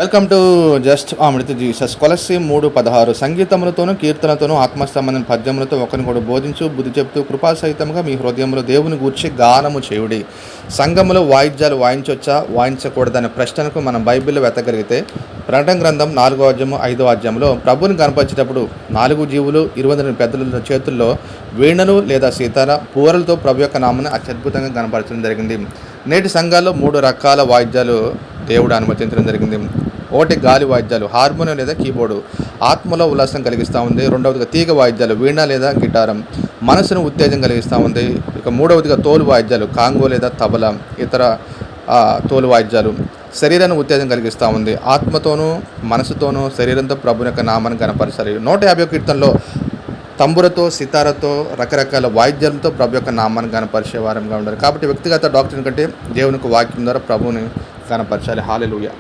Welcome to just అమృత Jesus కొలసి 3:16 సంగీతములతోనూ కీర్తనతోనూ ఆత్మస్తంభన పద్యములతో ఒకరినొకడు బోధించు బుద్ధి చెప్తూ కృపాసహితంగా మీ హృదయంలో దేవుని గూర్చి గానము చేయుడి. సంఘములో వాయిద్యాలు వాయించవచ్చా వాయించకూడదనే ప్రశ్నకు మనం బైబిల్లో వెతకగలిగితే ప్రకటన గ్రంథం 4వ అధ్యాయము 5వ అధ్యాయంలో ప్రభుని కనపరిచేటప్పుడు 4 జీవులు 22 పెద్దల చేతుల్లో వీణలు లేదా సీతార పూరలతో ప్రభు యొక్క నామాన్ని అత్యద్భుతంగా కనపరచడం జరిగింది. నేటి సంఘాల్లో 3 రకాల వాయిద్యాలు దేవుడు అనుమతించడం జరిగింది. ఒకటి గాలి వాయిద్యాలు, హార్మోనియం లేదా కీబోర్డు, ఆత్మలో ఉల్లాసం కలిగిస్తూ ఉంది. రెండవదిగా తీగ వాయిద్యాలు, వీణ లేదా గిటారం, మనసును ఉత్తేజం కలిగిస్తూ ఉంది. ఇక మూడవదిగా తోలు వాయిద్యాలు, కాంగో లేదా తబల, ఇతర తోలు వాయిద్యాలు శరీరాన్ని ఉత్తేజం కలిగిస్తూ ఉంది. ఆత్మతోనూ మనసుతోనూ శరీరంతో ప్రభు యొక్క నామాన్ని కనపరచాలి. 150 కీర్తనలో తంబురతో, సితారతో, రకరకాల వాయిద్యాలతో ప్రభు యొక్క నామాన్ని కనపరిచే వారంగా ఉండాలి. కాబట్టి వ్యక్తిగత డాక్టర్ని కంటే దేవునికి వాక్యం ద్వారా ప్రభువుని కనపరచాలి. హల్లెలూయా.